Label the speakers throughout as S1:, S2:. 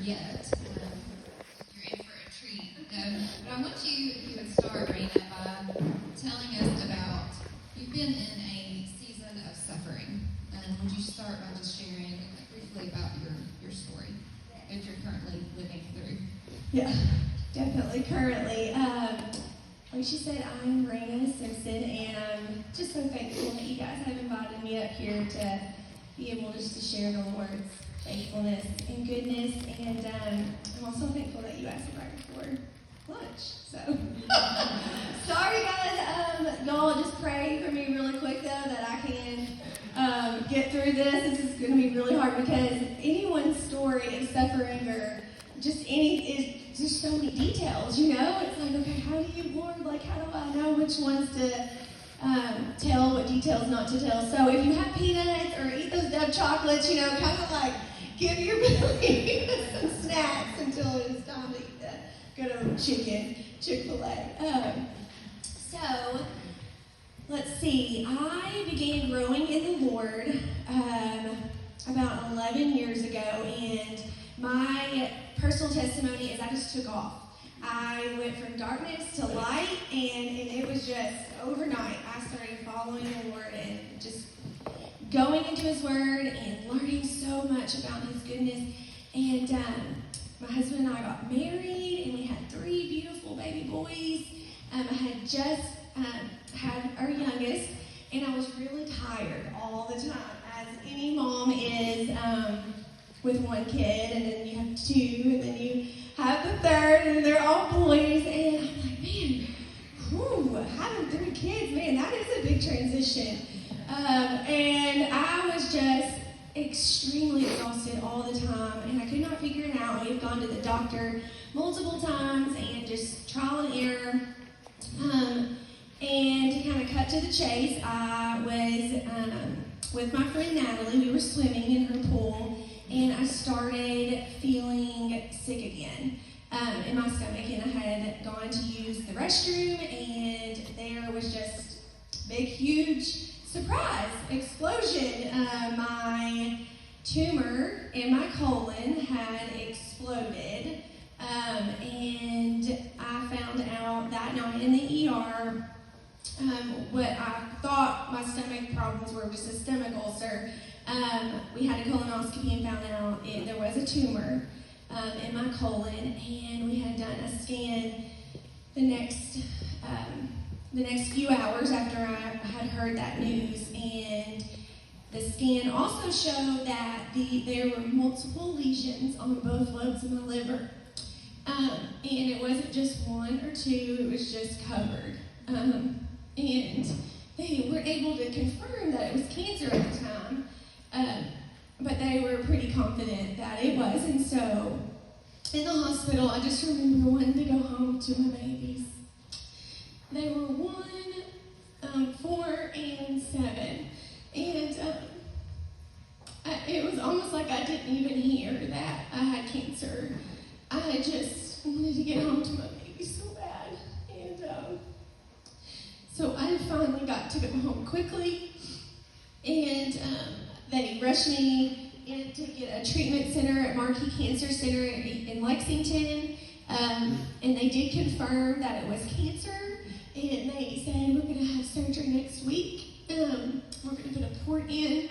S1: yet. You're in for a treat. But I want you, if you would start, Raina, by telling us about, you've been in a season of suffering. And would you start by just sharing briefly about your story that you're currently living through?
S2: Yeah, definitely. Currently. Like she said, I'm Raina Simpson, and I'm just so thankful that you guys have invited me up here to be able just to share the Lord's faithfulness and goodness. And I'm also thankful that you asked me right before lunch. So, sorry guys. Y'all just pray for me really quick though that I can get through this. This is going to be really hard because anyone's story of suffering or just is just so many details, you know? It's like, okay, how do you, Lord, like, how do I know which ones to tell, what details not to tell? So if you have peanuts or eat those Dove chocolates, you know, kind of like give your belly some snacks until it is time to eat go to Chick-fil-A. So, let's see. I began growing in the Lord about 11 years ago, and my personal testimony is I just took off. I went from darkness to light, and it was just overnight. I started following the Lord and just going into His Word and learning so much about His goodness. And my husband and I got married, and we had 3 beautiful baby boys. I had just had our youngest, and I was really tired all the time, as any mom is with 1 kid, and then you have 2, and then you have the 3rd, and they're all boys, and I'm like, man, having 3 kids, man, that is a big transition. And I was just extremely exhausted all the time, and I could not figure it out. We've gone to the doctor multiple times, and just trial and error. And to kind of cut to the chase, I was with my friend Natalie. We were swimming in her pool, and I started feeling sick again in my stomach, and I had gone to use the restroom, and there was just big, huge surprise explosion. My tumor in my colon had exploded, and I found out that night in the ER what I thought my stomach problems were just a stomach ulcer. We had a colonoscopy and found out there was a tumor in my colon, and we had done a scan the next few hours after I had heard that news, and the scan also showed that there were multiple lesions on both lobes of my liver, and it wasn't just 1 or 2, it was just covered. And they were able to confirm that it was cancer at the time, but they were pretty confident that it was. And so in the hospital, I just remember wanting to go home to my babies. They were 1, 4, and 7. And it was almost like I didn't even hear that I had cancer. I just wanted to get home to my baby so bad. And so I finally got to go home quickly, and they rushed me in to get a treatment center at Marquis Cancer Center in Lexington, and they did confirm that it was cancer, and they said, we're going to have surgery next week, we're going to put a port in,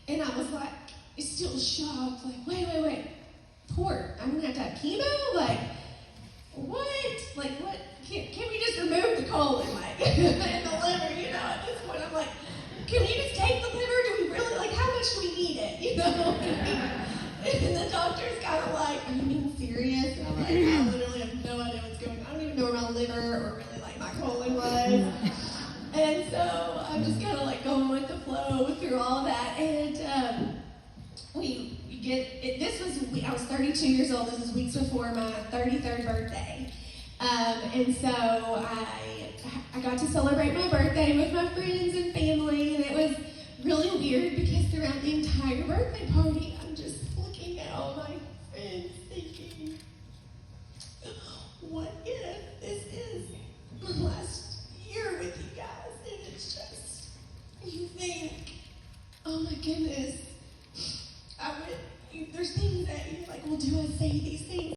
S2: and I was like, still shocked, like, wait, port? I'm going to have chemo? Like, what? Like, what? Can we just remove the colon, like, and the liver, you know? At this point, I'm like, can you just take the liver? Do we really, like, how much do we need it, you know? And the doctor's kind of like, are you being serious? And I'm like, I literally have no idea what's going on. I don't even know where my liver or really, like, my colon was. And so I'm just kind of, like, going with the flow through all of that. And we get it. I was 32 years old. This is weeks before my 33rd birthday. And so I got to celebrate my birthday with my friends and family, and it was really weird because throughout the entire birthday party, I'm just looking at all my friends thinking, what if this is my last year with you guys? And it's just, you think, oh my goodness, there's things that you're like, well, do do I say these things?